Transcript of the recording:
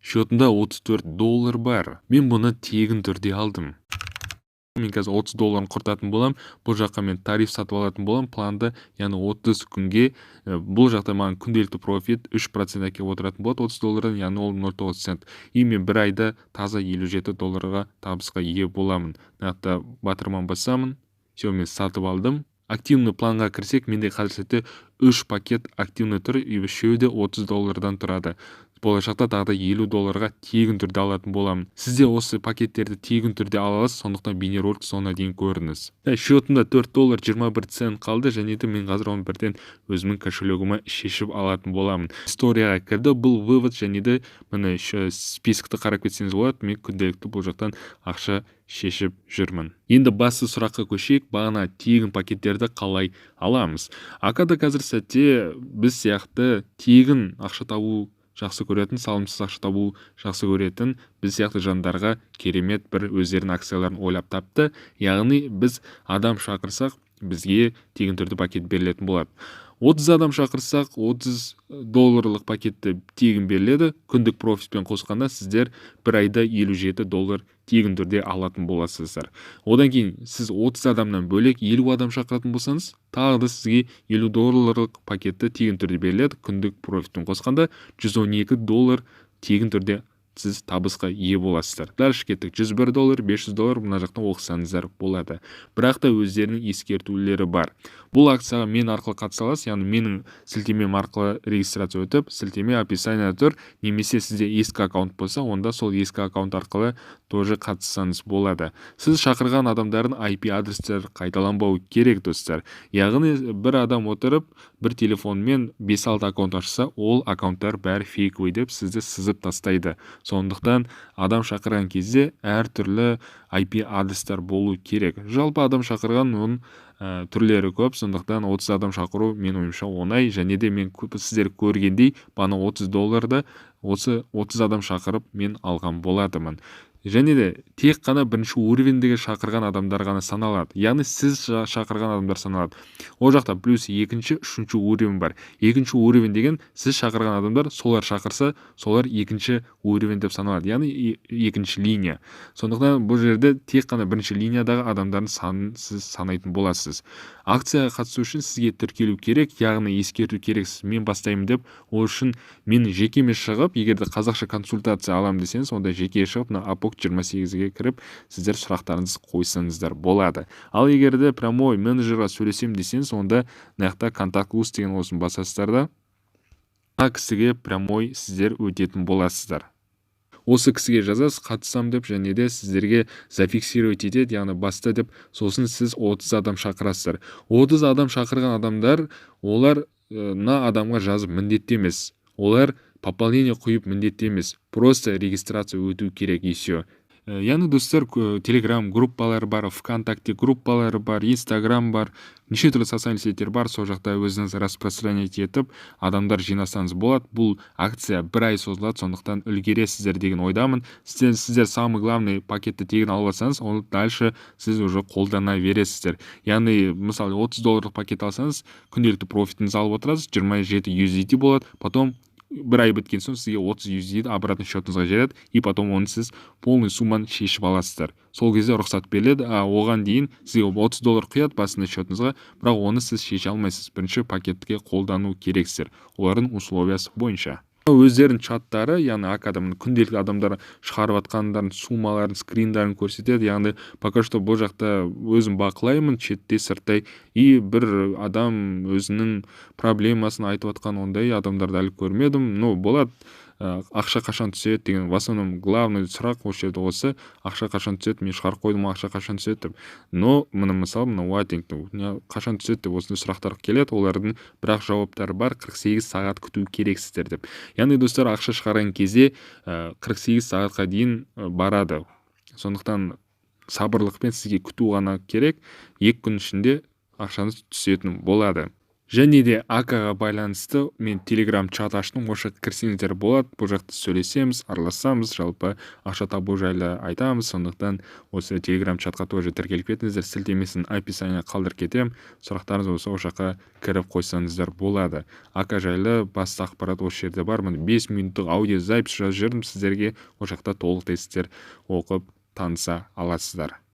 Счетымда $34 бар. Мен бұны тегін түрде алдым. Мен қазір $30 құртатын болам. Бұл жаққа мен тариф сатып алатын болам. Планды, яғни 30 күнге. Бұл жақта маған күнделікті профит 3% әкеліп отыратын болады $30, яғни ол 0.9 цент. И мен бір айда таза $57 табысқа ие боламын. Нақты батырман басамын. Все, мен сатып алдым. Активный планға кірсек, менде қазірде 3 пакет активный тұр, и үшеуі де $30 тұрады. Болашақта тағы $50 тегін түрде алатын боламын. Сізде осы пакеттерді тегін түрде ала аласыз, сондықтан бейнеролик соңына дейін көріңіз. Счетымда $4.21 қалды, және де мен қазір оны бірден өзімнің кошелегіме шешіп алатын боламын. Историяға кірді, бұл вывод, және де міне спискті қарап кетсеңіз болады, мен күнделікті бұл жақтан ақша шешіп жүрмін. Енді басты сұраққа көшейік, бағана тегін пакеттерді қалай аламыз? Акада қазір сәтте біз сияқты тегін ақша табу жақсы көретін, салымсыз ақша табу жақсы көретін біз сияқты жандарға керемет бір өздерінің акцияларын ойлап тапты. Яғни біз адам шақырсақ, бізге тегін түрде пакет берілетін болады. 30 адам шақырсақ, $30 пакетті тегін беріледі. Күндік профитпен қосқанда сіздер бір айда $57 тегін түрде алатын боласыздар. Одан кейін сіз 30 адамнан бөлек 50 адам шақыратын болсаңыз, тағы да сізге $50 пакетті тегін түрде беріледі. Күндік профитпен қосқанда $112 тегін түрде сіз табысқа ие боласыздар. Дальше кеттік. $101, $500 мына жақтан оқысаңыздар болады. Бірақ та өздерінің ескертулері бар. Бұл акцияға мен арқылы қатыса аласыз, яғни менің сілтемем арқылы регистрация өтіп, сілтеме описание тұр. Немесе сізде ескі аккаунт болса, онда сол ескі аккаунт арқылы тоже қатыссаңыз болады. Сіз шақырған адамдардың IP адрестері қайталанбауы керек, достар. Яғни бір адам отырып, бір телефонмен 5-6 аккаунт ашса, ол аккаунттар бәрі фейковый деп сізді сызып тастайды. Сондықтан адам шақырған кезде әртүрлі IP адрестер болу керек. Жалпы адам шақырған оның түрлері көп, сондықтан 30 адам шақыру мен ойымша оңай, және де мен сіздер көргендей бана $30 осы 30 адам шақырып мен алған боладымын. Және де тек қана бірінші уровендегі шақырған адамдар ғана саналады. Яғни сіз шақырған адамдар саналады. Ол жақта плюс екінші, үшінші уровень бар. Екінші уровень деген сіз шақырған адамдар, солар шақырса, солар екінші уровень деп саналады. Яғни екінші линия. Сондықтан бұл жерде тек қана бірінші линиядағы адамдардың санын сіз санайтын боласыз. Акцияға қатысу үшін сізге тіркелу керек, яғни ескерту керексіз. Мен бастаймын деп, ол үшін мен жекеме шығып, егер де қазақша консультация алам десеңіз, онда жеке шығып, апок 28-ге кіріп, сіздер сұрақтарыңызды қойсаңыздар болады. Ал егер де прямой менеджерға сөйлесем десеңіз, онда нақта контакт ус деген осын басасыздар да, кісіге прямой сіздер өтетін боласыздар. Осы кісіге жазасыз, қатысам деп, және де сіздерге зафиксировать етеді, яғни баста деп, сосын сіз 30 адам шақырасыздар. 30 адам шақырған адамдар, олар адамға жазып міндетті емес. Олар пополнение құйып міндетті емес. Просто регистрация өту керек, и все. Яғни достар, телеграм группалары бар, ВКонтакте группалары бар, Инстаграм бар, неше түрлі социальный сеттер бар, сол жақта өзіңіз распространять етіп, адамдар жинасаңыз болады. Бұл акция бір ай созылады, сондықтан үлгересіздер деген ойдамын. Сіздер самый главный пакетті тегін алып алсаңыз, оны дальше сіз уже қолдана бересіздер. Яғни, мысалы, $30 пакет алсаңыз, күнделікті профитіңіз алып отырасыз, 27 USDT болады, потом бір ай біткен соң сізге 30 USDT обратно счетыңызға жереді, и потом оны сіз полный сумманы шешіп аласыздар. Сол кезде рұқсат беріледі, оған дейін сізге $30 құяды басында счетыңызға, бірақ оны сіз шеше алмайсыз. Бірінші пакетке қолдану керексіздер, олардың условиясы бойынша. Өздерінің чаттары, яғни академның күнделікті адамдар шығарып атқандарын, суммаларын, скриндарын көрсетеді. Яғни пока что бұл жақта өзім бақылаймын, четте сырттай, и бір адам өзінің проблемасын айтып атқан ондай адамдарды әлі көрмедім. Болады, ақша қашан түседі деген, в основном главный сұрақ осы жерде осы, ақша қашан түседі, мен шығарып қойдым, ақша қашан түседі деп. Но мына мысалы, қашан түседі деп осындай сұрақтар келеді, олардың бірақ жауаптары бар, 48 сағат күту керексіздер деп. Яғни достар, ақша шығарған кезде 48 сағатқа дейін барады. Сондықтан сабырлықпен сізге күту ғана керек, 2 күн ішінде ақшаңыз түсетін болады. Және де акаға байланысты мен телеграм чат аштым, осы жаққа кірсеңіздер болады, бұл жақта сөйлесеміз, араласамыз, жалпы ақша табу жайлы айтамыз. Сондықтан осы телеграм чатқа тоже тіркеліп кетіңіздер, сілтемесін описанияға қалдырып кетемін, сұрақтарыңыз болса ол жаққа кіріп қойсаңыздар болады. Ака жайлы басты ақпарат осы жерде бар. Міне 5 минуттық аудиозапись жазып жібердім сіздерге, ол жақта толық тестер оқып таныса аласыздар.